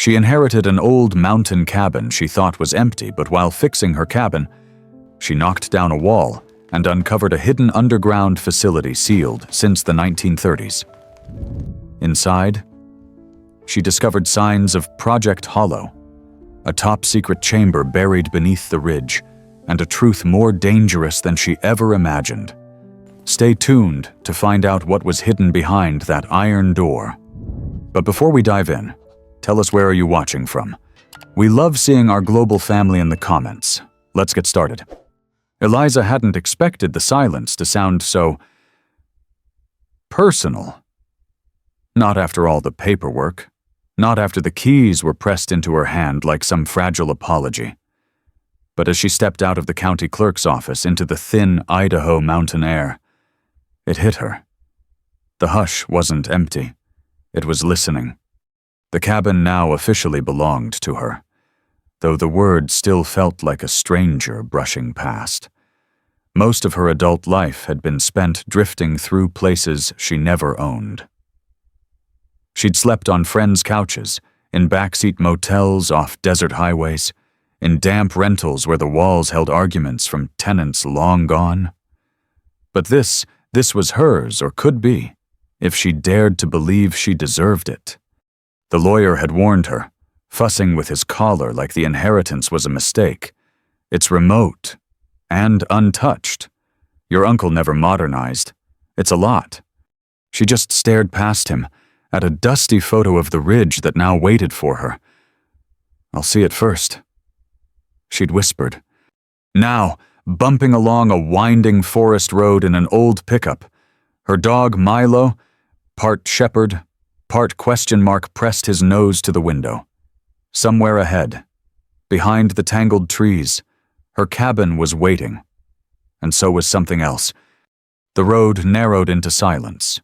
She inherited an old mountain cabin she thought was empty, but while fixing her cabin, she knocked down a wall and uncovered a hidden underground facility sealed since the 1930s. Inside, she discovered signs of Project Hollow, a top-secret chamber buried beneath the ridge, and a truth more dangerous than she ever imagined. Stay tuned to find out what was hidden behind that iron door. But before we dive in, tell us, where are you watching from? We love seeing our global family in the comments. Let's get started. Eliza hadn't expected the silence to sound so personal. Not after all the paperwork. Not after the keys were pressed into her hand like some fragile apology. But as she stepped out of the county clerk's office into the thin Idaho mountain air, it hit her. The hush wasn't empty. It was listening. The cabin now officially belonged to her, though the word still felt like a stranger brushing past. Most of her adult life had been spent drifting through places she never owned. She'd slept on friends' couches, in backseat motels off desert highways, in damp rentals where the walls held arguments from tenants long gone. But this was hers, or could be, if she dared to believe she deserved it. The lawyer had warned her, fussing with his collar like the inheritance was a mistake. It's remote and untouched. Your uncle never modernized. It's a lot. She just stared past him, at a dusty photo of the ridge that now waited for her. "I'll see it first," she'd whispered. Now, bumping along a winding forest road in an old pickup, her dog Milo, part shepherd, part question mark, pressed his nose to the window. Somewhere ahead, behind the tangled trees, her cabin was waiting. And so was something else. The road narrowed into silence.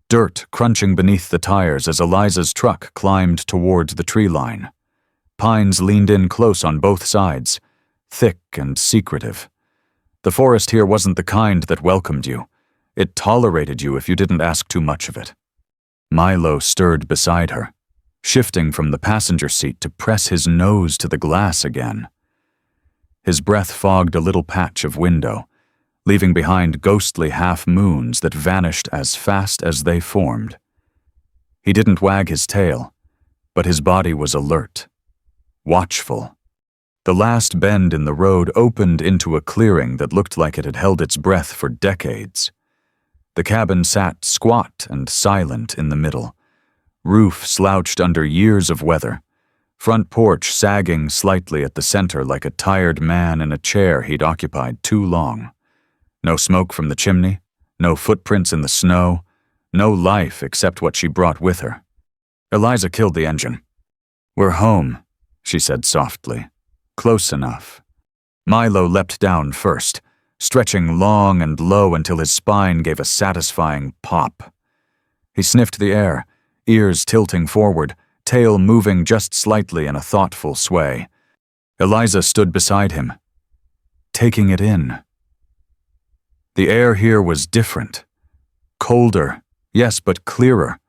Dirt crunching beneath the tires as Eliza's truck climbed toward the tree line. Pines leaned in close on both sides, thick and secretive. The forest here wasn't the kind that welcomed you. It tolerated you if you didn't ask too much of it. Milo stirred beside her, shifting from the passenger seat to press his nose to the glass again. His breath fogged a little patch of window, leaving behind ghostly half-moons that vanished as fast as they formed. He didn't wag his tail, but his body was alert, watchful. The last bend in the road opened into a clearing that looked like it had held its breath for decades. The cabin sat squat and silent in the middle, roof slouched under years of weather, front porch sagging slightly at the center like a tired man in a chair he'd occupied too long. No smoke from the chimney, no footprints in the snow, no life except what she brought with her. Eliza killed the engine. "We're home," she said softly. "Close enough." Milo leapt down first, stretching long and low until his spine gave a satisfying pop. He sniffed the air, ears tilting forward, tail moving just slightly in a thoughtful sway. Eliza stood beside him, taking it in. The air here was different. Colder, yes, but clearer.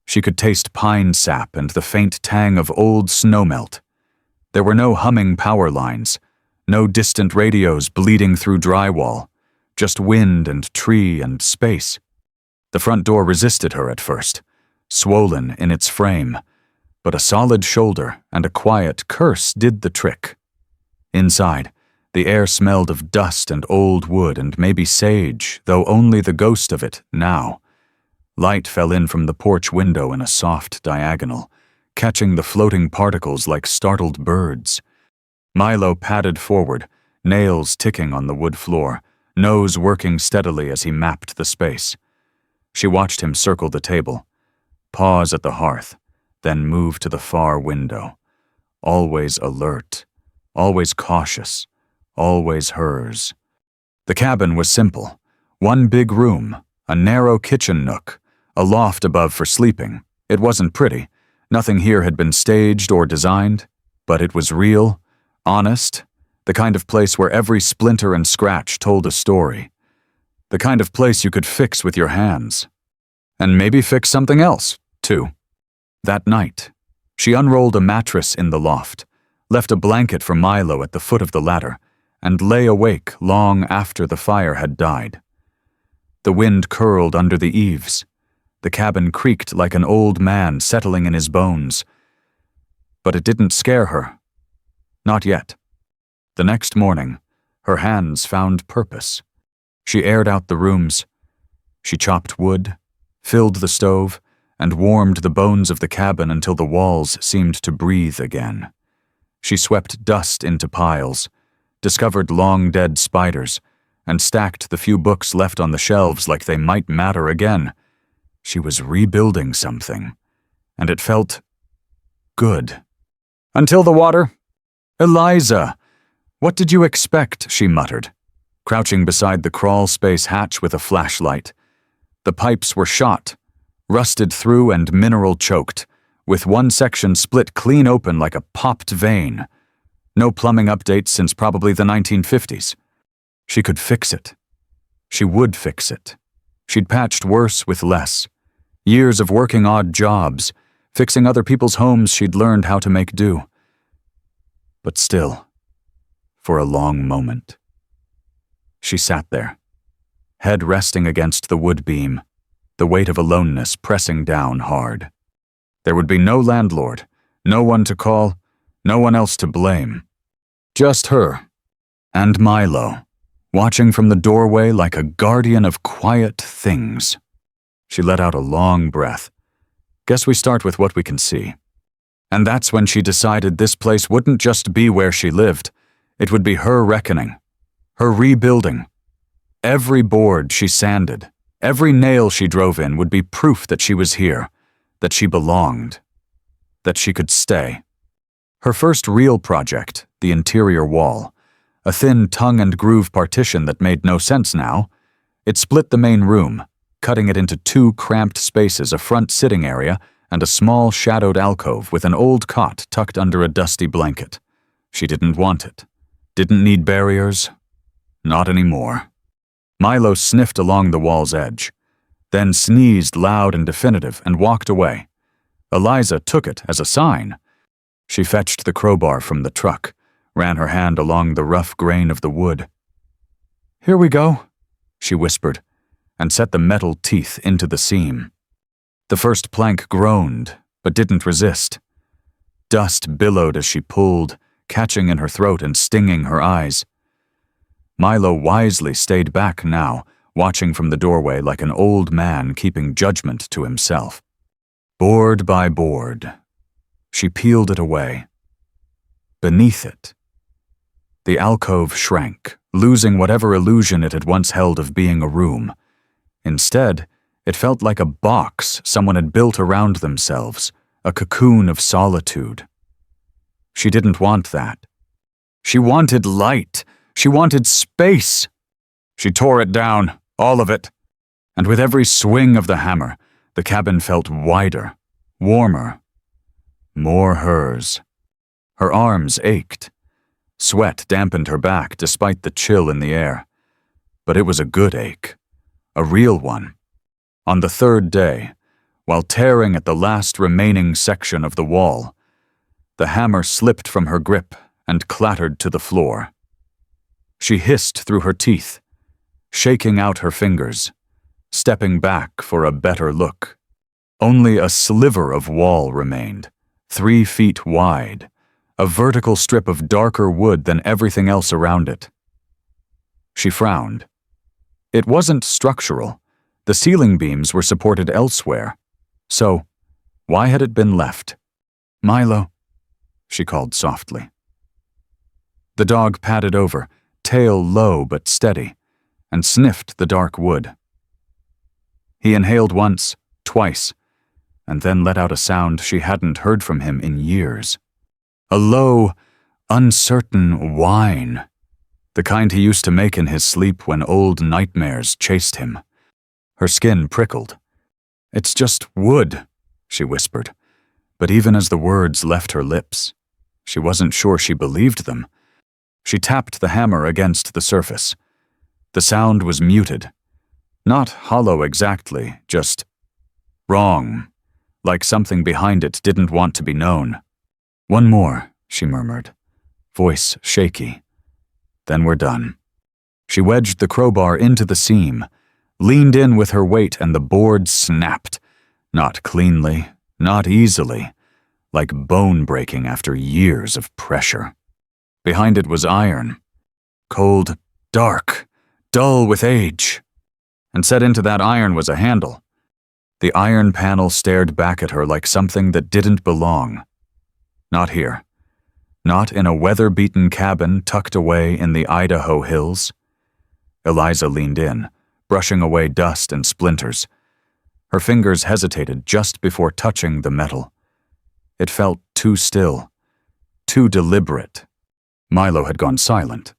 She could taste pine sap and the faint tang of old snowmelt. There were no humming power lines, no distant radios bleeding through drywall, just wind and tree and space. The front door resisted her at first, swollen in its frame, but a solid shoulder and a quiet curse did the trick. Inside, the air smelled of dust and old wood and maybe sage, though only the ghost of it now. Light fell in from the porch window in a soft diagonal, catching the floating particles like startled birds. Milo padded forward, nails ticking on the wood floor, nose working steadily as he mapped the space. She watched him circle the table, pause at the hearth, then move to the far window. Always alert, always cautious, always hers. The cabin was simple. One big room, a narrow kitchen nook, a loft above for sleeping. It wasn't pretty. Nothing here had been staged or designed, but it was real, honest, the kind of place where every splinter and scratch told a story. The kind of place you could fix with your hands. And maybe fix something else, too. That night, She unrolled a mattress in the loft, left a blanket for Milo at the foot of the ladder, and lay awake long after the fire had died. The wind curled under the eaves. The cabin creaked like an old man settling in his bones. But it didn't scare her. Not yet. The next morning, her hands found purpose. She aired out the rooms. She chopped wood, filled the stove, and warmed the bones of the cabin until the walls seemed to breathe again. She swept dust into piles, discovered long-dead spiders, and stacked the few books left on the shelves like they might matter again. She was rebuilding something, and it felt good. Until the water. "Eliza, what did you expect?" she muttered, crouching beside the crawl-space hatch with a flashlight. The pipes were shot, rusted through and mineral-choked, with one section split clean open like a popped vein. No plumbing updates since probably the 1950s. She could fix it. She would fix it. She'd patched worse with less. Years of working odd jobs, fixing other people's homes she'd learned how to make do. But still, for a long moment, she sat there, head resting against the wood beam, the weight of aloneness pressing down hard. There would be no landlord, no one to call, no one else to blame. Just her and Milo, watching from the doorway like a guardian of quiet things. She let out a long breath. Guess we start with what we can see. And that's when she decided this place wouldn't just be where she lived. It would be her reckoning, her rebuilding. Every board she sanded, every nail she drove in would be proof that she was here, that she belonged, that she could stay. Her first real project, the interior wall, a thin tongue-and-groove partition that made no sense now, it split the main room, cutting it into two cramped spaces, a front sitting area and a small shadowed alcove with an old cot tucked under a dusty blanket. She didn't want it. Didn't need barriers. Not anymore. Milo sniffed along the wall's edge, then sneezed loud and definitive and walked away. Eliza took it as a sign. She fetched the crowbar from the truck, ran her hand along the rough grain of the wood. "Here we go," she whispered, and set the metal teeth into the seam. The first plank groaned, but didn't resist. Dust billowed as she pulled, catching in her throat and stinging her eyes. Milo wisely stayed back now, watching from the doorway like an old man keeping judgment to himself. Board by board, she peeled it away. Beneath it, the alcove shrank, losing whatever illusion it had once held of being a room. Instead, it felt like a box someone had built around themselves, a cocoon of solitude. She didn't want that. She wanted light. She wanted space. She tore it down, all of it. And with every swing of the hammer, the cabin felt wider, warmer, more hers. Her arms ached. Sweat dampened her back despite the chill in the air. But it was a good ache, a real one. On the third day, while tearing at the last remaining section of the wall, the hammer slipped from her grip and clattered to the floor. She hissed through her teeth, shaking out her fingers, stepping back for a better look. Only a sliver of wall remained, 3 feet wide, a vertical strip of darker wood than everything else around it. She frowned. It wasn't structural. The ceiling beams were supported elsewhere. So, why had it been left? "Milo," she called softly. The dog padded over, tail low but steady, and sniffed the dark wood. He inhaled once, twice, and then let out a sound she hadn't heard from him in years. A low, uncertain whine, the kind he used to make in his sleep when old nightmares chased him. Her skin prickled. "It's just wood," she whispered, but even as the words left her lips, she wasn't sure she believed them. She tapped the hammer against the surface. The sound was muted. Not hollow exactly, just wrong, like something behind it didn't want to be known. "One more," she murmured, voice shaky. "Then we're done." She wedged the crowbar into the seam, leaned in with her weight, and the board snapped. Not cleanly, not easily, like bone breaking after years of pressure. Behind it was iron. Cold, dark, dull with age. And set into that iron was a handle. The iron panel stared back at her like something that didn't belong. Not here. Not in a weather-beaten cabin tucked away in the Idaho hills. Eliza leaned in, brushing away dust and splinters. Her fingers hesitated just before touching the metal. It felt too still, too deliberate. Milo had gone silent.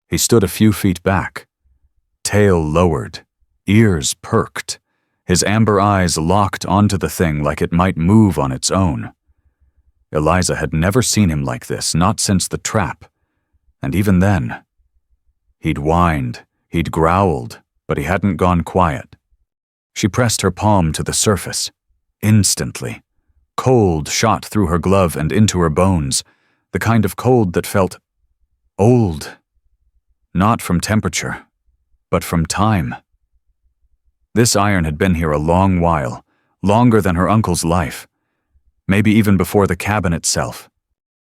He stood a few feet back, tail lowered, ears perked, his amber eyes locked onto the thing like it might move on its own. Eliza had never seen him like this, not since the trap. And even then, he'd whined, he'd growled, but he hadn't gone quiet. She pressed her palm to the surface. Instantly, cold shot through her glove and into her bones, the kind of cold that felt old. Not from temperature, but from time. This iron had been here a long while, longer than her uncle's life, maybe even before the cabin itself.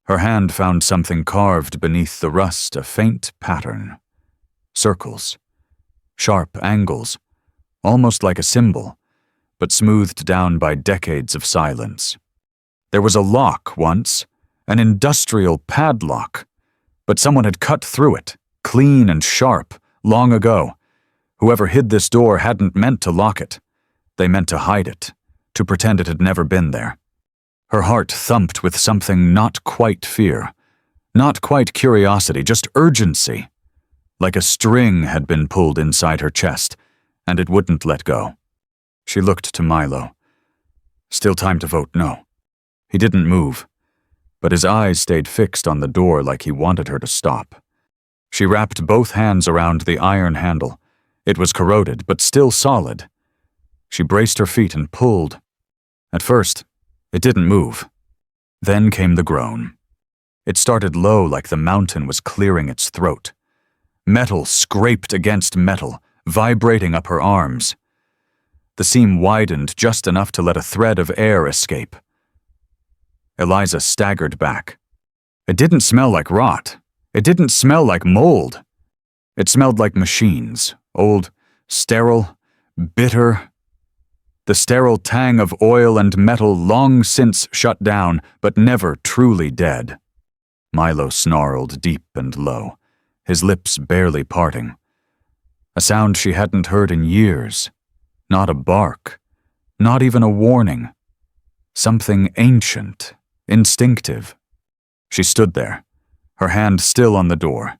Her hand found something carved beneath the rust, a faint pattern. Circles, sharp angles, almost like a symbol, but smoothed down by decades of silence. There was a lock once, an industrial padlock, but someone had cut through it, clean and sharp, long ago. Whoever hid this door hadn't meant to lock it. They meant to hide it, to pretend it had never been there. Her heart thumped with something not quite fear, not quite curiosity, just urgency. Like a string had been pulled inside her chest, and it wouldn't let go. She looked to Milo. Still time to vote no. He didn't move, but his eyes stayed fixed on the door like he wanted her to stop. She wrapped both hands around the iron handle. It was corroded, but still solid. She braced her feet and pulled. At first, it didn't move. Then came the groan. It started low like the mountain was clearing its throat. Metal scraped against metal, vibrating up her arms. The seam widened just enough to let a thread of air escape. Eliza staggered back. It didn't smell like rot. It didn't smell like mold. It smelled like machines, old, sterile, bitter. The sterile tang of oil and metal long since shut down, but never truly dead. Milo snarled deep and low, his lips barely parting. A sound she hadn't heard in years. Not a bark, not even a warning. Something ancient, instinctive. She stood there, her hand still on the door,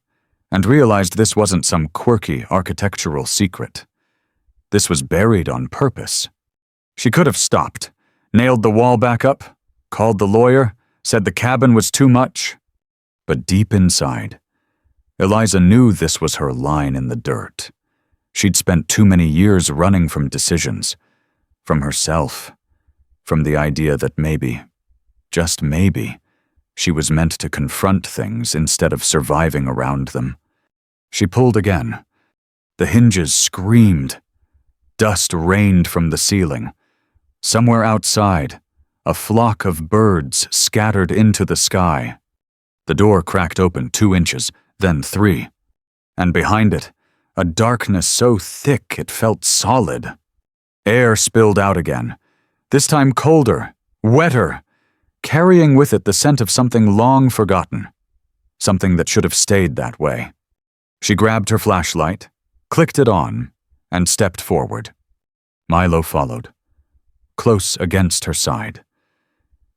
and realized this wasn't some quirky architectural secret. This was buried on purpose. She could have stopped, nailed the wall back up, called the lawyer, said the cabin was too much. But deep inside, Eliza knew this was her line in the dirt. She'd spent too many years running from decisions, from herself, from the idea that maybe, just maybe, she was meant to confront things instead of surviving around them. She pulled again. The hinges screamed. Dust rained from the ceiling. Somewhere outside, a flock of birds scattered into the sky. The door cracked open 2 inches, then 3. And behind it, a darkness so thick it felt solid. Air spilled out again, this time colder, wetter, carrying with it the scent of something long forgotten, something that should have stayed that way. She grabbed her flashlight, clicked it on, and stepped forward. Milo followed, close against her side.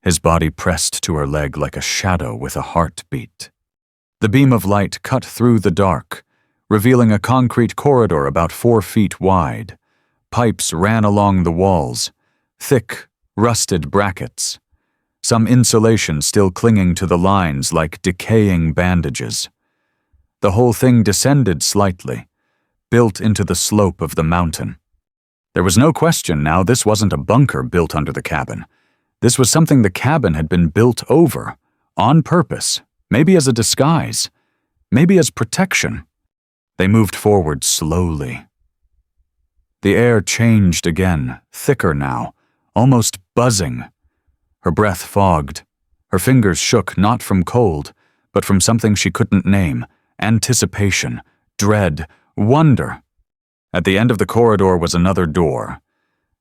His body pressed to her leg like a shadow with a heartbeat. The beam of light cut through the dark, revealing a concrete corridor about 4 feet wide. Pipes ran along the walls, thick, rusted brackets. Some insulation still clinging to the lines like decaying bandages. The whole thing descended slightly, built into the slope of the mountain. There was no question now this wasn't a bunker built under the cabin. This was something the cabin had been built over, on purpose, maybe as a disguise, maybe as protection. They moved forward slowly. The air changed again, thicker now, almost buzzing. Her breath fogged. Her fingers shook not from cold, but from something she couldn't name: anticipation, dread, wonder. At the end of the corridor was another door.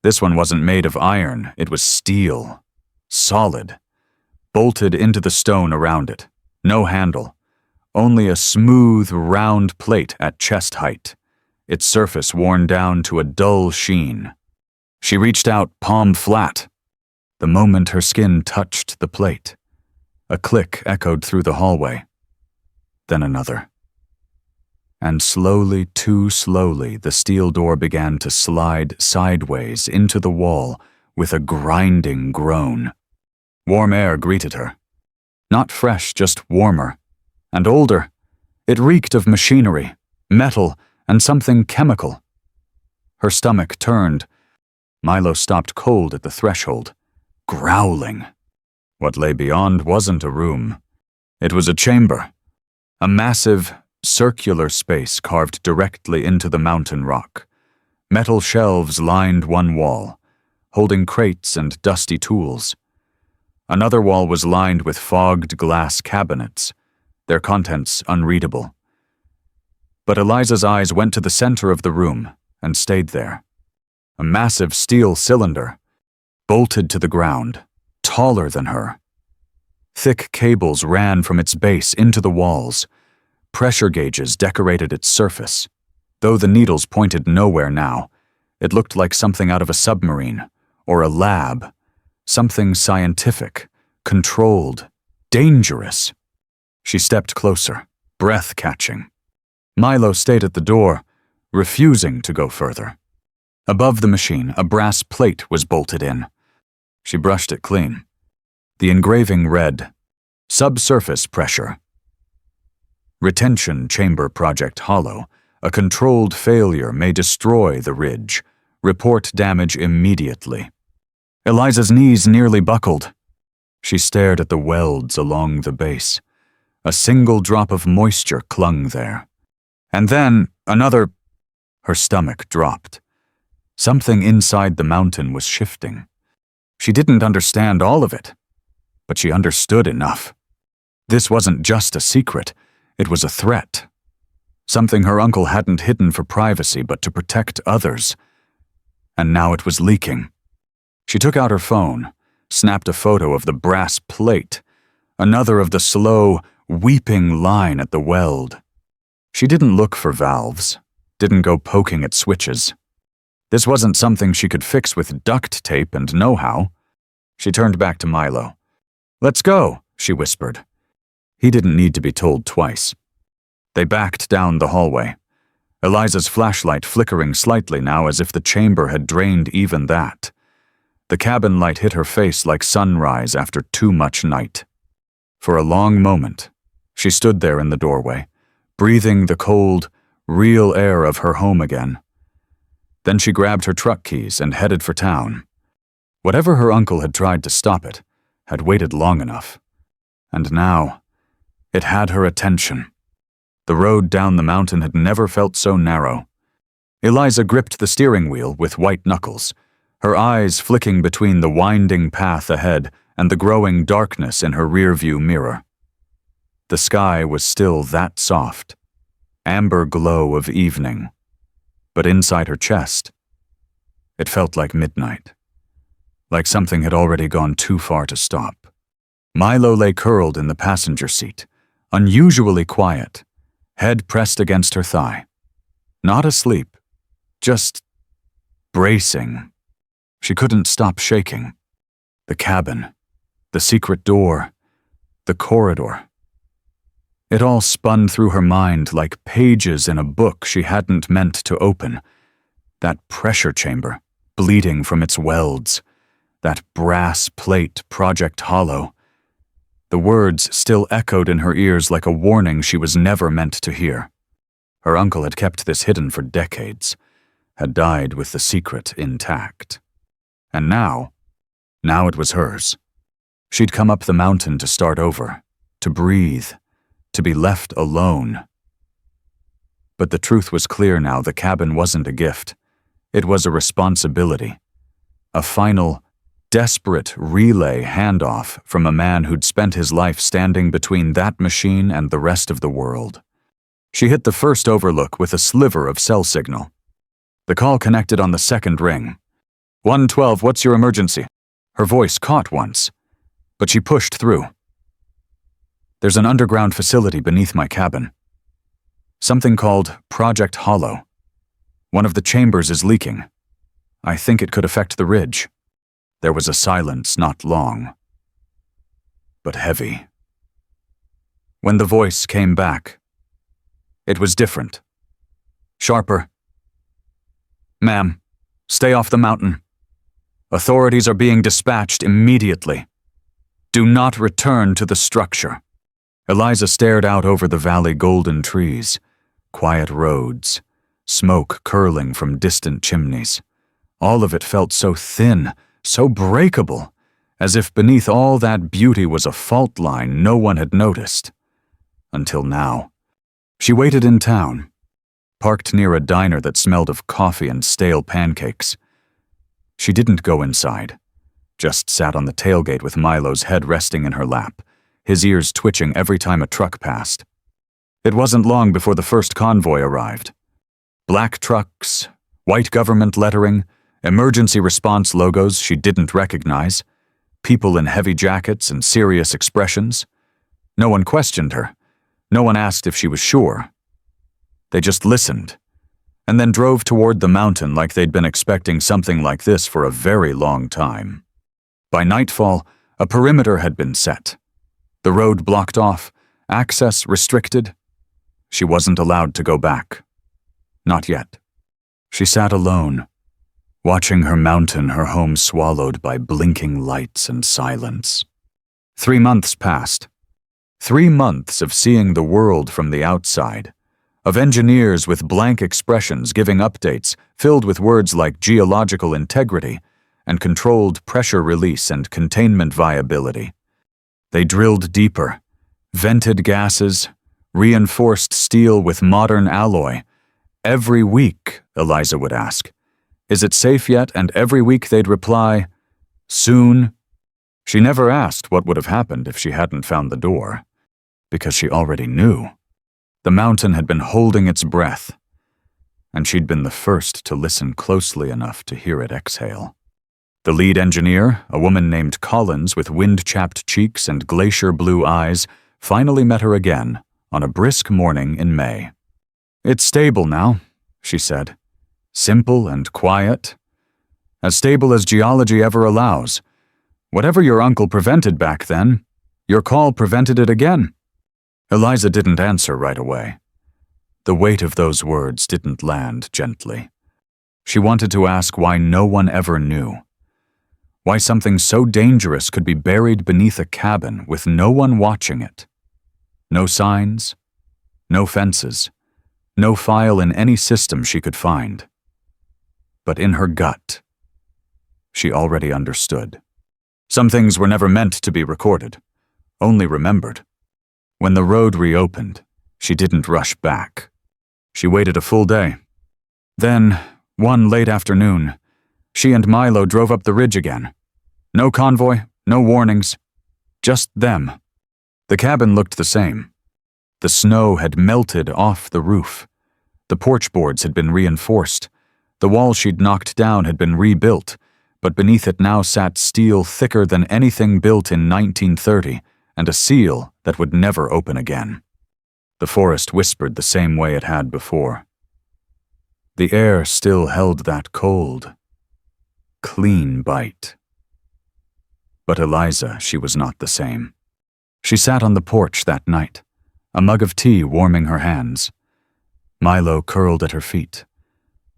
This one wasn't made of iron, it was steel. Solid. Bolted into the stone around it. No handle. Only a smooth, round plate at chest height, its surface worn down to a dull sheen. She reached out, palm flat. The moment her skin touched the plate, a click echoed through the hallway. Then another. And slowly, too slowly, the steel door began to slide sideways into the wall with a grinding groan. Warm air greeted her. Not fresh, just warmer. And older. It reeked of machinery, metal, and something chemical. Her stomach turned. Milo stopped cold at the threshold, growling. What lay beyond wasn't a room. It was a chamber. A massive, circular space carved directly into the mountain rock. Metal shelves lined one wall, holding crates and dusty tools. Another wall was lined with fogged glass cabinets, their contents unreadable. But Eliza's eyes went to the center of the room and stayed there. A massive steel cylinder, bolted to the ground, taller than her. Thick cables ran from its base into the walls. Pressure gauges decorated its surface. Though the needles pointed nowhere now, it looked like something out of a submarine or a lab. Something scientific, controlled, dangerous. She stepped closer, breath catching. Milo stayed at the door, refusing to go further. Above the machine, a brass plate was bolted in. She brushed it clean. The engraving read, "Subsurface pressure. Retention chamber project hollow. A controlled failure may destroy the ridge. Report damage immediately." Eliza's knees nearly buckled. She stared at the welds along the base. A single drop of moisture clung there. And then another. Her stomach dropped. Something inside the mountain was shifting. She didn't understand all of it, but she understood enough. This wasn't just a secret, it was a threat. Something her uncle hadn't hidden for privacy but to protect others. And now it was leaking. She took out her phone, snapped a photo of the brass plate, another of the slow, weeping line at the weld. She didn't look for valves, didn't go poking at switches. This wasn't something she could fix with duct tape and know-how. She turned back to Milo. "Let's go," she whispered. He didn't need to be told twice. They backed down the hallway, Eliza's flashlight flickering slightly now as if the chamber had drained even that. The cabin light hit her face like sunrise after too much night. For a long moment, she stood there in the doorway, breathing the cold, real air of her home again. Then she grabbed her truck keys and headed for town. Whatever her uncle had tried to stop it had waited long enough. And now, it had her attention. The road down the mountain had never felt so narrow. Eliza gripped the steering wheel with white knuckles, her eyes flicking between the winding path ahead and the growing darkness in her rearview mirror. The sky was still that soft, amber glow of evening, but inside her chest, it felt like midnight, like something had already gone too far to stop. Milo lay curled in the passenger seat, unusually quiet, head pressed against her thigh. Not asleep, just bracing. She couldn't stop shaking. The cabin, the secret door, the corridor. It all spun through her mind like pages in a book she hadn't meant to open. That pressure chamber, bleeding from its welds. That brass plate, Project Hollow. The words still echoed in her ears like a warning she was never meant to hear. Her uncle had kept this hidden for decades. had died with the secret intact. And now it was hers. She'd come up the mountain to start over, to breathe, to be left alone. But the truth was clear now. The cabin wasn't a gift. It was a responsibility. A final, desperate relay handoff from a man who'd spent his life standing between that machine and the rest of the world. She hit the first overlook with a sliver of cell signal. The call connected on the second ring. 112, what's your emergency? Her voice caught once, but she pushed through. There's an underground facility beneath my cabin. Something called Project Hollow. One of the chambers is leaking. I think it could affect the ridge. There was a silence, not long, but heavy. When the voice came back, it was different. Sharper. Ma'am, stay off the mountain. Authorities are being dispatched immediately. Do not return to the structure. Eliza stared out over the valley, golden trees, quiet roads, smoke curling from distant chimneys. All of it felt so thin, so breakable, as if beneath all that beauty was a fault line no one had noticed. Until now. She waited in town, parked near a diner that smelled of coffee and stale pancakes. She didn't go inside, just sat on the tailgate with Milo's head resting in her lap, his ears twitching every time a truck passed. It wasn't long before the first convoy arrived. Black trucks, white government lettering, emergency response logos she didn't recognize, people in heavy jackets and serious expressions. No one questioned her. No one asked if she was sure. They just listened, and then drove toward the mountain like they'd been expecting something like this for a very long time. By nightfall, a perimeter had been set. The road blocked off, access restricted. She wasn't allowed to go back. Not yet. She sat alone, watching her mountain, her home swallowed by blinking lights and silence. 3 months passed. 3 months of seeing the world from the outside, of engineers with blank expressions giving updates filled with words like geological integrity and controlled pressure release and containment viability. They drilled deeper, vented gases, reinforced steel with modern alloy. Every week, Eliza would ask, "Is it safe yet?" And every week they'd reply, "Soon." She never asked what would have happened if she hadn't found the door, because she already knew. The mountain had been holding its breath, and she'd been the first to listen closely enough to hear it exhale. The lead engineer, a woman named Collins with wind-chapped cheeks and glacier-blue eyes, finally met her again on a brisk morning in May. "It's stable now," she said. "Simple and quiet. As stable as geology ever allows. Whatever your uncle prevented back then, your call prevented it again." Eliza didn't answer right away. The weight of those words didn't land gently. She wanted to ask why no one ever knew. Why something so dangerous could be buried beneath a cabin with no one watching it. No signs, no fences, no file in any system she could find. But in her gut, she already understood. Some things were never meant to be recorded, only remembered. When the road reopened, she didn't rush back. She waited a full day. Then, one late afternoon, she and Milo drove up the ridge again. No convoy, no warnings, just them. The cabin looked the same. The snow had melted off the roof. The porch boards had been reinforced. The wall she'd knocked down had been rebuilt, but beneath it now sat steel thicker than anything built in 1930, and a seal that would never open again. The forest whispered the same way it had before. The air still held that cold, clean bite. But Eliza, she was not the same. She sat on the porch that night, a mug of tea warming her hands. Milo curled at her feet.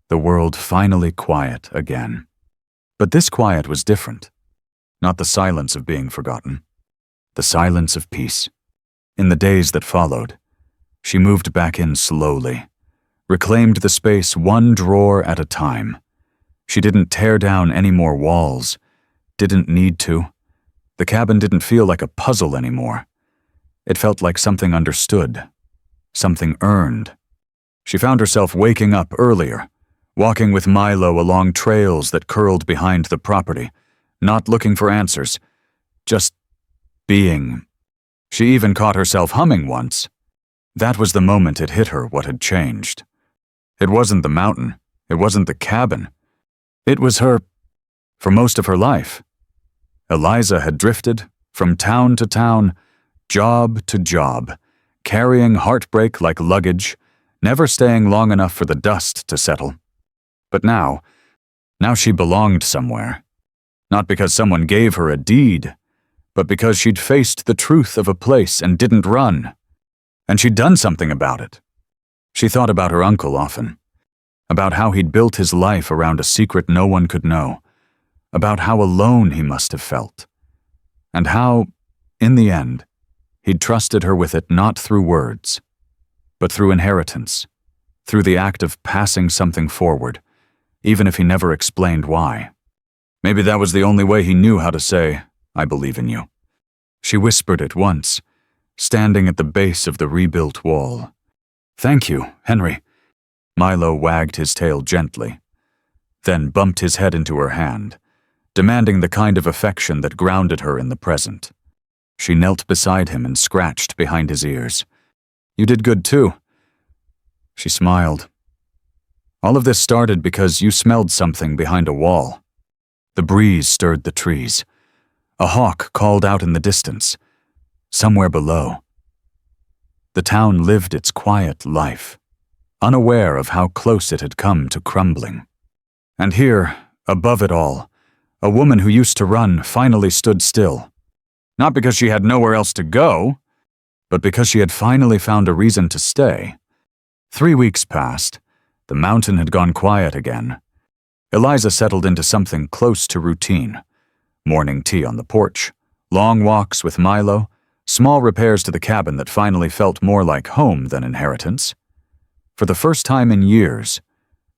The world finally quiet again. But this quiet was different. Not the silence of being forgotten. The silence of peace. In the days that followed, she moved back in slowly, reclaimed the space one drawer at a time. She didn't tear down any more walls, didn't need to. The cabin didn't feel like a puzzle anymore. It felt like something understood, something earned. She found herself waking up earlier, walking with Milo along trails that curled behind the property, not looking for answers, just being. She even caught herself humming once. That was the moment it hit her what had changed. It wasn't the mountain, it wasn't the cabin. It was her, for most of her life. Eliza had drifted from town to town, job to job, carrying heartbreak like luggage, never staying long enough for the dust to settle. But now she belonged somewhere. Not because someone gave her a deed, but because she'd faced the truth of a place and didn't run. And she'd done something about it. She thought about her uncle often, about how he'd built his life around a secret no one could know, about how alone he must have felt, and how, in the end, he'd trusted her with it not through words, but through inheritance, through the act of passing something forward, even if he never explained why. Maybe that was the only way he knew how to say, "I believe in you." She whispered it once, standing at the base of the rebuilt wall. "Thank you, Henry." Milo wagged his tail gently, then bumped his head into her hand, demanding the kind of affection that grounded her in the present. She knelt beside him and scratched behind his ears. "You did good too." She smiled. "All of this started because you smelled something behind a wall." The breeze stirred the trees. A hawk called out in the distance, somewhere below. The town lived its quiet life, unaware of how close it had come to crumbling. And here, above it all, a woman who used to run finally stood still. Not because she had nowhere else to go, but because she had finally found a reason to stay. 3 weeks passed. The mountain had gone quiet again. Eliza settled into something close to routine. Morning tea on the porch, long walks with Milo, small repairs to the cabin that finally felt more like home than inheritance. For the first time in years,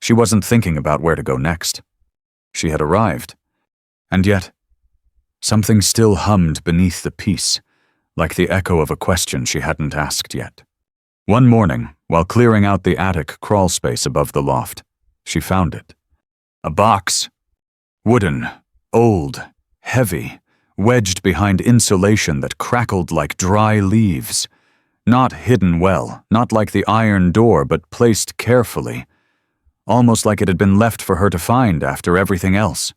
she wasn't thinking about where to go next. She had arrived. And yet, something still hummed beneath the peace, like the echo of a question she hadn't asked yet. One morning, while clearing out the attic crawl space above the loft, she found it. A box. Wooden, old, heavy, wedged behind insulation that crackled like dry leaves. Not hidden well, not like the iron door, but placed carefully, almost like it had been left for her to find after everything else.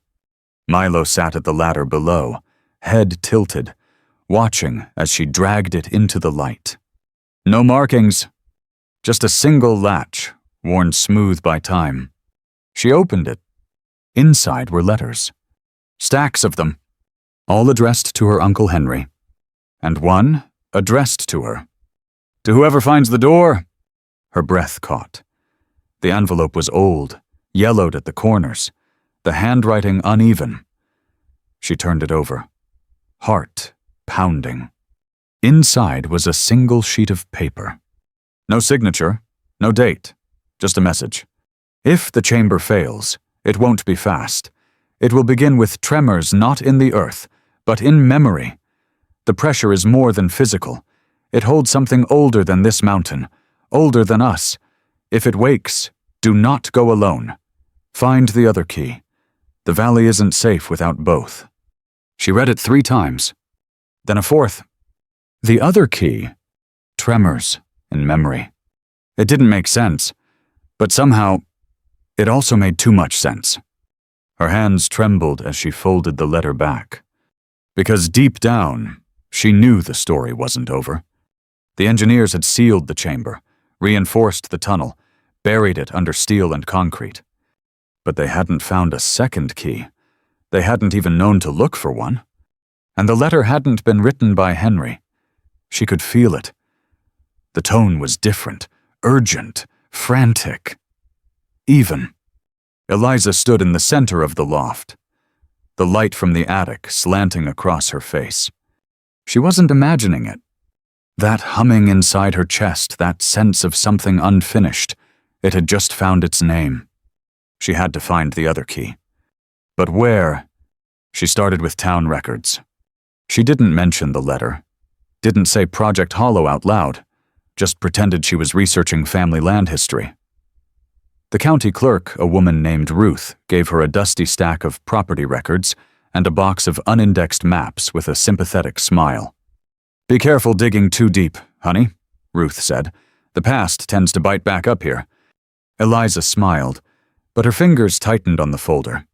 Milo sat at the ladder below, head tilted, watching as she dragged it into the light. No markings, just a single latch, worn smooth by time. She opened it. Inside were letters. Stacks of them, all addressed to her Uncle Henry, and one addressed to her. "To whoever finds the door." Her breath caught. The envelope was old, yellowed at the corners, the handwriting uneven. She turned it over, heart pounding. Inside was a single sheet of paper. No signature, no date, just a message. If the chamber fails, it won't be fast. It will begin with tremors not in the earth, but in memory. The pressure is more than physical. It holds something older than this mountain, older than us. If it wakes, do not go alone. Find the other key. The valley isn't safe without both. She read it 3 times, then a 4th. The other key, tremors in memory. It didn't make sense, but somehow it also made too much sense. Her hands trembled as she folded the letter back. Because deep down, she knew the story wasn't over. The engineers had sealed the chamber, reinforced the tunnel, buried it under steel and concrete. But they hadn't found a second key. They hadn't even known to look for one. And the letter hadn't been written by Henry. She could feel it. The tone was different, urgent, frantic. Even. Eliza stood in the center of the loft, the light from the attic slanting across her face. She wasn't imagining it. That humming inside her chest, that sense of something unfinished, It had just found its name. She had to find the other key. But where? She started with town records. She didn't mention the letter, didn't say Project Hollow out loud, just pretended she was researching family land history. The county clerk, a woman named Ruth, gave her a dusty stack of property records and a box of unindexed maps with a sympathetic smile. "Be careful digging too deep, honey," Ruth said. "The past tends to bite back up here." Eliza smiled, but her fingers tightened on the folder.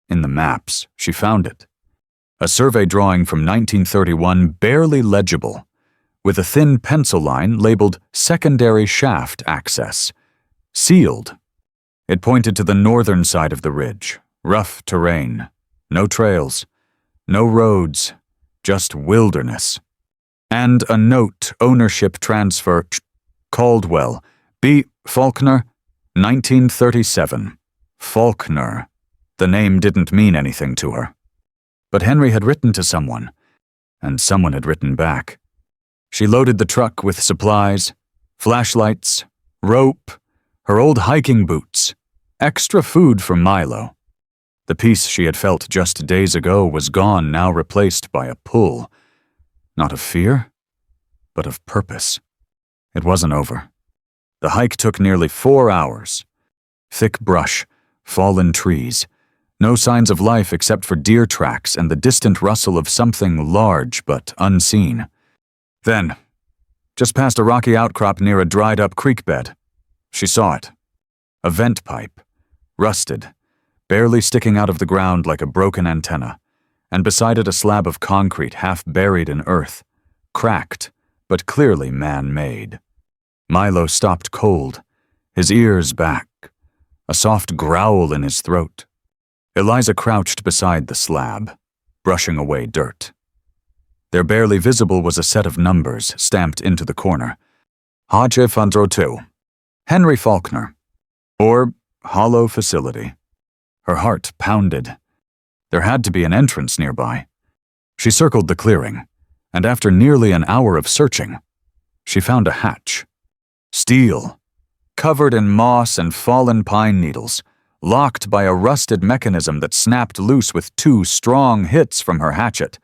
In the maps, she found it. A survey drawing from 1931, barely legible, with a thin pencil line labeled Secondary Shaft Access. Sealed. It pointed to the northern side of the ridge. Rough terrain. No trails. No roads. Just wilderness. And a note, ownership transfer, Caldwell, B. Faulkner, 1937. Faulkner. The name didn't mean anything to her. But Henry had written to someone, and someone had written back. She loaded the truck with supplies, flashlights, rope, her old hiking boots, extra food for Milo. The peace she had felt just days ago was gone, now replaced by a pull. Not of fear, but of purpose. It wasn't over. The hike took nearly 4 hours. Thick brush, fallen trees, no signs of life except for deer tracks and the distant rustle of something large but unseen. Then, just past a rocky outcrop near a dried-up creek bed, she saw it. A vent pipe, rusted, barely sticking out of the ground like a broken antenna, and beside it a slab of concrete half buried in earth, cracked, but clearly man-made. Milo stopped cold, his ears back, a soft growl in his throat. Eliza crouched beside the slab, brushing away dirt. There barely visible was a set of numbers stamped into the corner. Hache Fundro 2. Henry Faulkner. Or Hollow Facility. Her heart pounded. There had to be an entrance nearby. She circled the clearing, and after nearly an hour of searching, she found a hatch. Steel, covered in moss and fallen pine needles, locked by a rusted mechanism that snapped loose with 2 strong hits from her hatchet.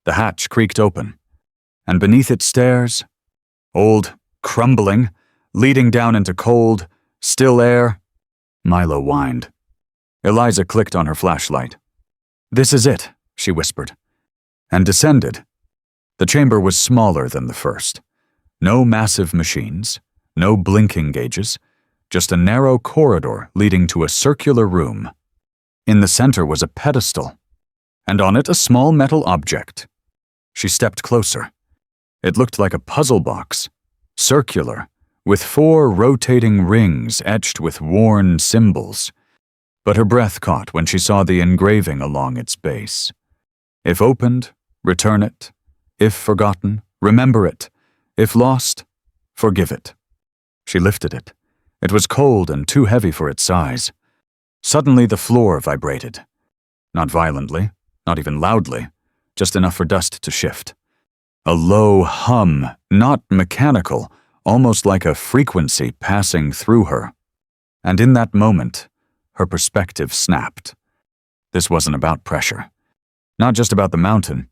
The hatch creaked open, and beneath its stairs, old, crumbling, leading down into cold, still air, Milo whined. Eliza clicked on her flashlight. "This is it," she whispered, and descended. The chamber was smaller than the first. No massive machines, no blinking gauges, just a narrow corridor leading to a circular room. In the center was a pedestal, and on it a small metal object. She stepped closer. It looked like a puzzle box, circular, with 4 rotating rings etched with worn symbols. But her breath caught when she saw the engraving along its base. If opened, return it. If forgotten, remember it. If lost, forgive it. She lifted it. It was cold and too heavy for its size. Suddenly the floor vibrated. Not violently, not even loudly, just enough for dust to shift. A low hum, not mechanical, almost like a frequency passing through her. And in that moment, her perspective snapped. This wasn't about pressure. Not just about the mountain.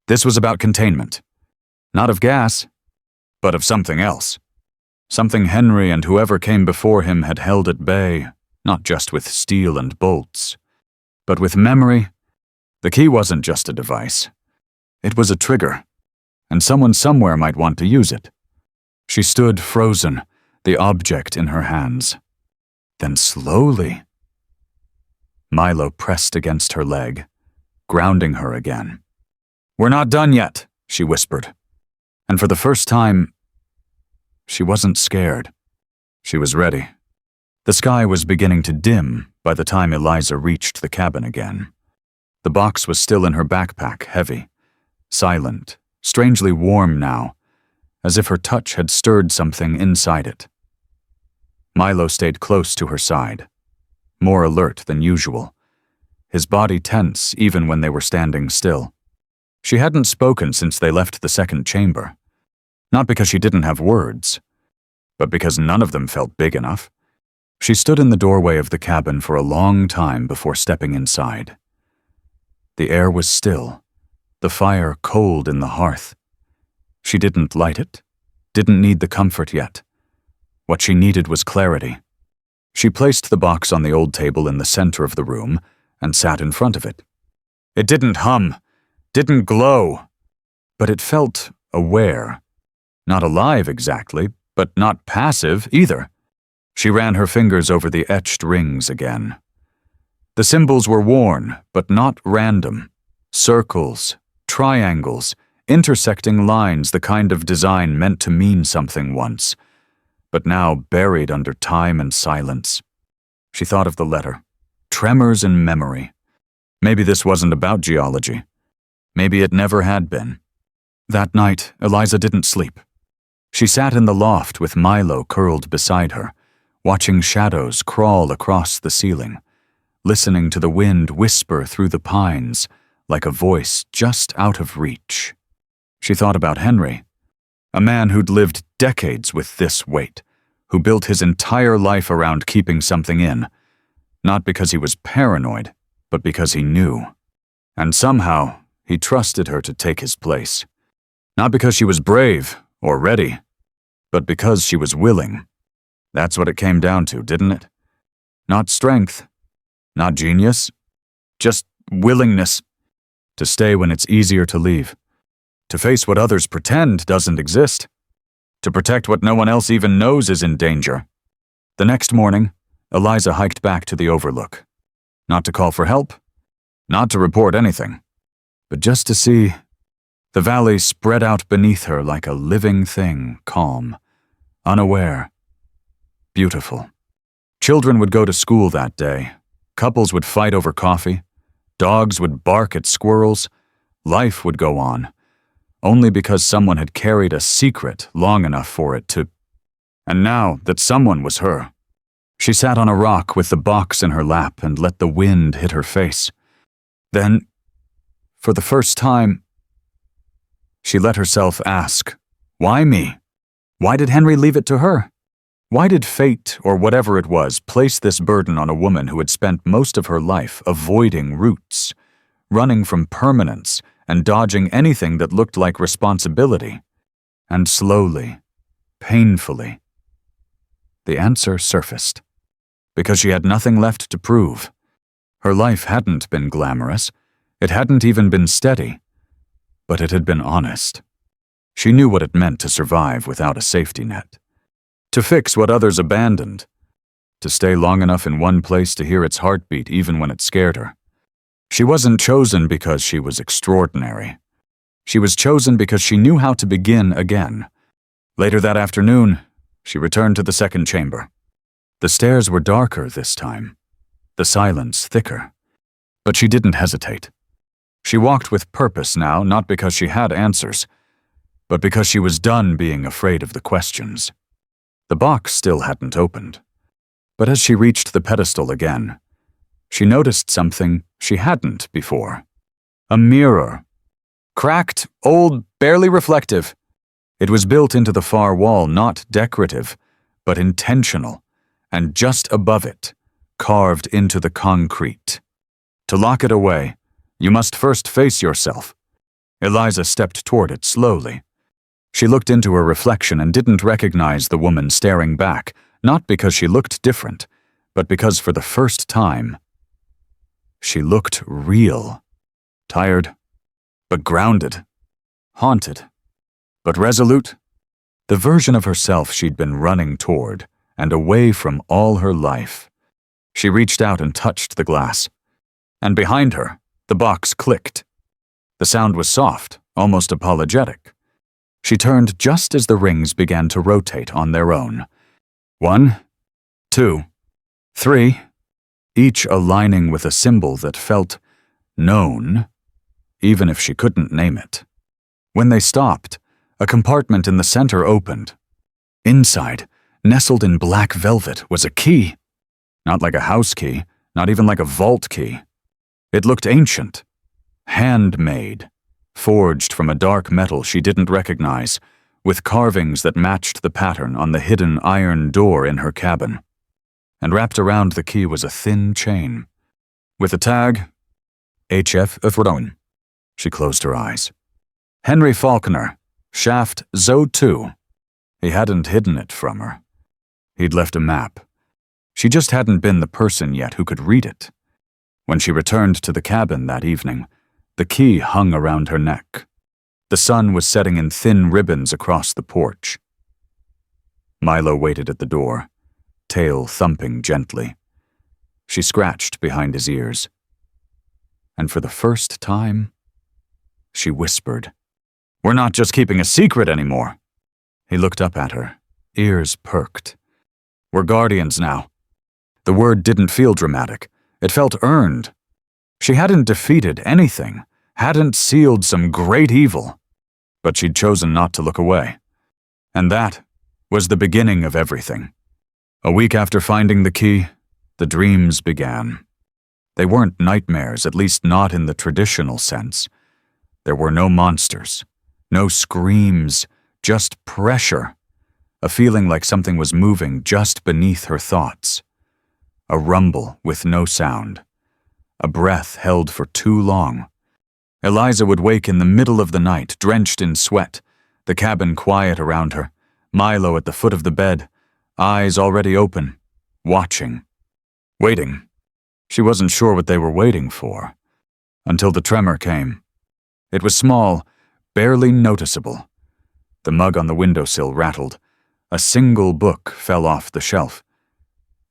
This was about containment. Not of gas, but of something else. Something Henry and whoever came before him had held at bay, not just with steel and bolts, but with memory. The key wasn't just a device. It was a trigger, and someone somewhere might want to use it. She stood frozen, the object in her hands. Then slowly, Milo pressed against her leg, grounding her again. "We're not done yet," she whispered. And for the first time, she wasn't scared. She was ready. The sky was beginning to dim by the time Eliza reached the cabin again. The box was still in her backpack, heavy, silent, strangely warm now, as if her touch had stirred something inside it. Milo stayed close to her side, more alert than usual, his body tense even when they were standing still. She hadn't spoken since they left the second chamber. Not because she didn't have words, but because none of them felt big enough, She stood in the doorway of the cabin for a long time before stepping inside. The air was still, the fire cold in the hearth. She didn't light it, didn't need the comfort yet. What she needed was clarity. She placed the box on the old table in the center of the room and sat in front of it. It didn't hum, didn't glow, but it felt aware. Not alive exactly, but not passive either. She ran her fingers over the etched rings again. The symbols were worn, but not random. Circles, triangles, intersecting lines, the kind of design meant to mean something once, but now buried under time and silence. She thought of the letter. Tremors in memory. Maybe this wasn't about geology. Maybe it never had been. That night, Eliza didn't sleep. She sat in the loft with Milo curled beside her, watching shadows crawl across the ceiling, listening to the wind whisper through the pines like a voice just out of reach. She thought about Henry, a man who'd lived decades with this weight, who built his entire life around keeping something in, not because he was paranoid, but because he knew. And somehow, he trusted her to take his place. Not because she was brave or ready, but because she was willing. That's what it came down to, didn't it? Not strength, not genius, just willingness to stay when it's easier to leave, to face what others pretend doesn't exist, to protect what no one else even knows is in danger. The next morning, Eliza hiked back to the Overlook. Not to call for help, not to report anything, but just to see the valley spread out beneath her like a living thing, calm, unaware, beautiful. Children would go to school that day. Couples would fight over coffee. Dogs would bark at squirrels. Life would go on, only because someone had carried a secret long enough for it to. And now that someone was her. She sat on a rock with the box in her lap and let the wind hit her face. Then, for the first time, she let herself ask, why me? Why did Henry leave it to her? Why did fate, or whatever it was, place this burden on a woman who had spent most of her life avoiding roots, running from permanence and dodging anything that looked like responsibility? And slowly, painfully, the answer surfaced. Because she had nothing left to prove. Her life hadn't been glamorous. It hadn't even been steady. But it had been honest. She knew what it meant to survive without a safety net. To fix what others abandoned. To stay long enough in one place to hear its heartbeat even when it scared her. She wasn't chosen because she was extraordinary. She was chosen because she knew how to begin again. Later that afternoon, she returned to the second chamber. The stairs were darker this time, the silence thicker. But she didn't hesitate. She walked with purpose now, not because she had answers, but because she was done being afraid of the questions. The box still hadn't opened. But as she reached the pedestal again, she noticed something she hadn't before. A mirror. Cracked, old, barely reflective. It was built into the far wall, not decorative, but intentional. And just above it, carved into the concrete. To lock it away, you must first face yourself. Eliza stepped toward it slowly. She looked into her reflection and didn't recognize the woman staring back, not because she looked different, but because for the first time, she looked real. Tired, but grounded. Haunted, but resolute. The version of herself she'd been running toward, and away from all her life. She reached out and touched the glass. And behind her, the box clicked. The sound was soft, almost apologetic. She turned just as the rings began to rotate on their own. 1, 2, 3, each aligning with a symbol that felt known, even if she couldn't name it. When they stopped, a compartment in the center opened. Inside, nestled in black velvet, was a key. Not like a house key, not even like a vault key. It looked ancient, handmade, forged from a dark metal she didn't recognize, with carvings that matched the pattern on the hidden iron door in her cabin. and wrapped around the key was a thin chain. With a tag, HF Efron. She closed her eyes. Henry Faulkner, Shaft Zo 2. He hadn't hidden it from her. He'd left a map. She just hadn't been the person yet who could read it. When she returned to the cabin that evening, the key hung around her neck. The sun was setting in thin ribbons across the porch. Milo waited at the door, tail thumping gently. She scratched behind his ears. And for the first time, she whispered, "We're not just keeping a secret anymore." He looked up at her, ears perked. "We're guardians now." The word didn't feel dramatic. It felt earned. She hadn't defeated anything, hadn't sealed some great evil, but she'd chosen not to look away. And that was the beginning of everything. A week after finding the key, the dreams began. They weren't nightmares, at least not in the traditional sense. There were no monsters, no screams, just pressure, a feeling like something was moving just beneath her thoughts. A rumble with no sound, a breath held for too long. Eliza would wake in the middle of the night, drenched in sweat, the cabin quiet around her, Milo at the foot of the bed, eyes already open, watching, waiting. She wasn't sure what they were waiting for, until the tremor came. It was small, barely noticeable. The mug on the windowsill rattled. A single book fell off the shelf.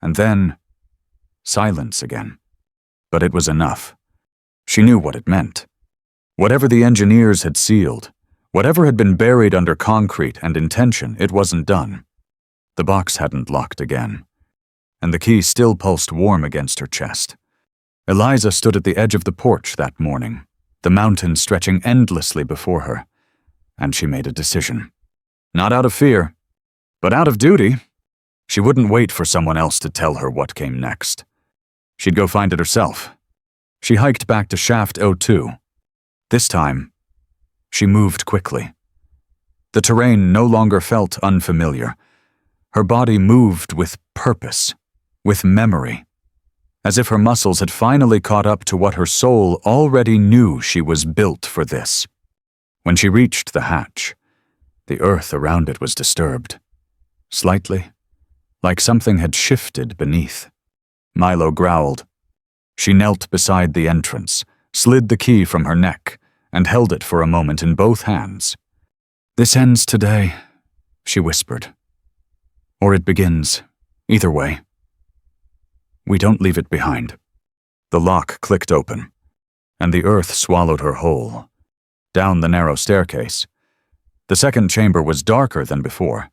And then, silence again. But it was enough. She knew what it meant. Whatever the engineers had sealed, whatever had been buried under concrete and intention, it wasn't done. The box hadn't locked again, and the key still pulsed warm against her chest. Eliza stood at the edge of the porch that morning, the mountain stretching endlessly before her, and she made a decision. Not out of fear, but out of duty. She wouldn't wait for someone else to tell her what came next. She'd go find it herself. She hiked back to Shaft 02. This time, she moved quickly. The terrain no longer felt unfamiliar. Her body moved with purpose, with memory, as if her muscles had finally caught up to what her soul already knew. She was built for this. When she reached the hatch, the earth around it was disturbed, slightly, like something had shifted beneath. Milo growled. She knelt beside the entrance, slid the key from her neck, and held it for a moment in both hands. "This ends today," she whispered. "Or it begins. Either way. We don't leave it behind." The lock clicked open, and the earth swallowed her whole. Down the narrow staircase. The second chamber was darker than before.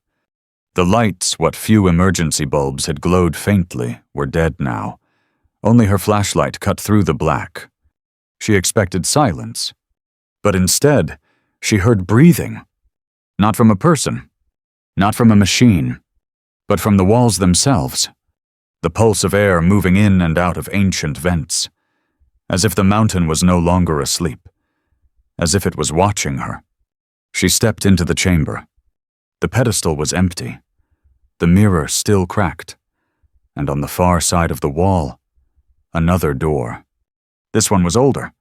The lights, what few emergency bulbs had glowed faintly, were dead now. Only her flashlight cut through the black. She expected silence, but instead, she heard breathing. Not from a person, not from a machine, but from the walls themselves. The pulse of air moving in and out of ancient vents, as if the mountain was no longer asleep, as if it was watching her. She stepped into the chamber. The pedestal was empty, the mirror still cracked, and on the far side of the wall, another door. This one was older,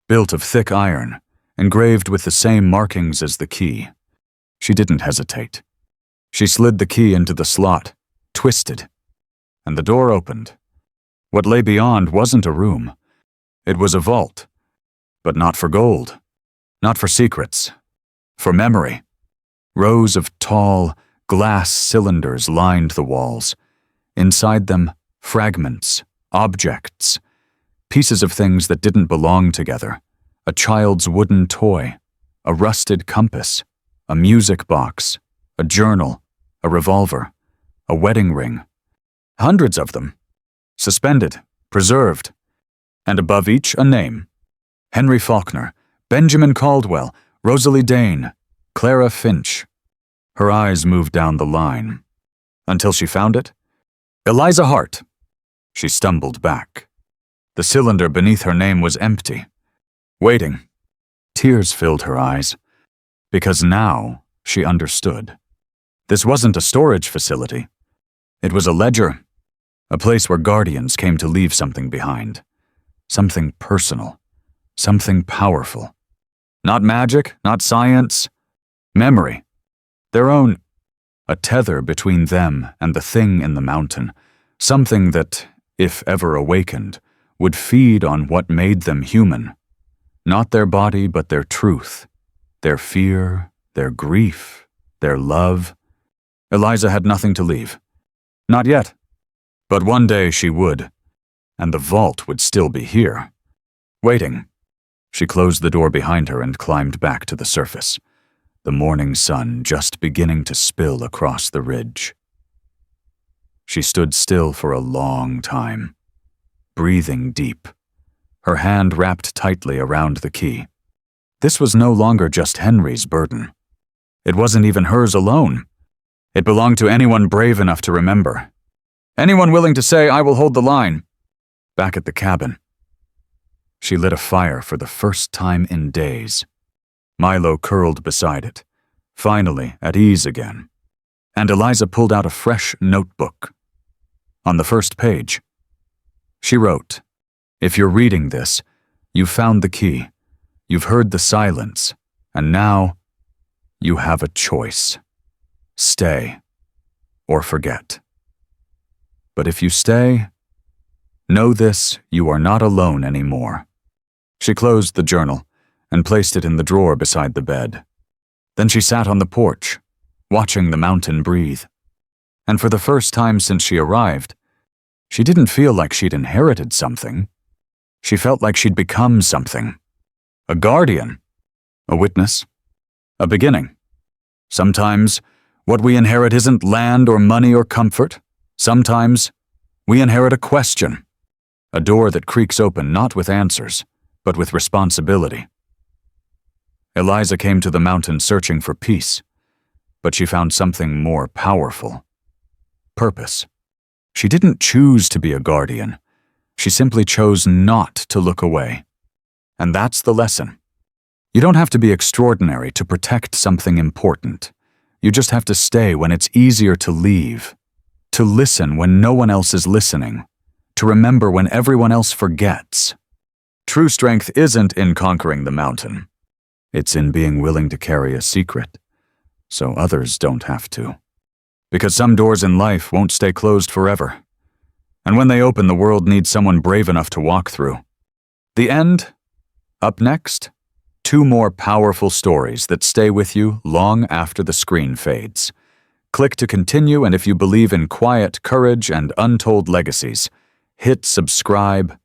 built of thick iron, engraved with the same markings as the key. She didn't hesitate. She slid the key into the slot, twisted, and the door opened. What lay beyond wasn't a room. It was a vault, but not for gold, not for secrets, for memory. Rows of tall, glass cylinders lined the walls. Inside them, fragments, objects, pieces of things that didn't belong together. A child's wooden toy, a rusted compass, a music box, a journal, a revolver, a wedding ring. Hundreds of them, suspended, preserved, and above each a name. Henry Faulkner, Benjamin Caldwell, Rosalie Dane, Clara Finch. Her eyes moved down the line, until she found it. Eliza Hart. She stumbled back. The cylinder beneath her name was empty, waiting. Tears filled her eyes, because now she understood. This wasn't a storage facility. It was a ledger, A place where guardians came to leave something behind. Something personal. Something powerful. Not magic, not science. Memory. Their own. A tether between them and the thing in the mountain. Something that, if ever awakened, would feed on what made them human. Not their body, but their truth. Their fear, their grief, their love. Eliza had nothing to leave. Not yet. But one day she would. And the vault would still be here. Waiting. She closed the door behind her and climbed back to the surface. The morning sun just beginning to spill across the ridge. She stood still for a long time, breathing deep, her hand wrapped tightly around the key. This was no longer just Henry's burden. It wasn't even hers alone. It belonged to anyone brave enough to remember. Anyone willing to say, "I will hold the line." Back at the cabin. She lit a fire for the first time in days. Milo curled beside it, finally at ease again. And Eliza pulled out a fresh notebook. On the first page, she wrote, "If you're reading this, you've found the key, you've heard the silence, and now you have a choice. Stay or forget. But if you stay, know this, you are not alone anymore." She closed the journal and placed it in the drawer beside the bed. Then she sat on the porch, watching the mountain breathe. And for the first time since she arrived, she didn't feel like she'd inherited something. She felt like she'd become something. A guardian. A witness. A beginning. Sometimes, what we inherit isn't land or money or comfort. Sometimes, we inherit a question. A door that creaks open not with answers, but with responsibility. Eliza came to the mountain searching for peace, but she found something more powerful. Purpose. She didn't choose to be a guardian. She simply chose not to look away. And that's the lesson. You don't have to be extraordinary to protect something important. You just have to stay when it's easier to leave, to listen when no one else is listening, to remember when everyone else forgets. True strength isn't in conquering the mountain. It's in being willing to carry a secret, so others don't have to. Because some doors in life won't stay closed forever. And when they open, the world needs someone brave enough to walk through. The end? Up next, 2 more powerful stories that stay with you long after the screen fades. Click to continue, and if you believe in quiet courage and untold legacies, hit subscribe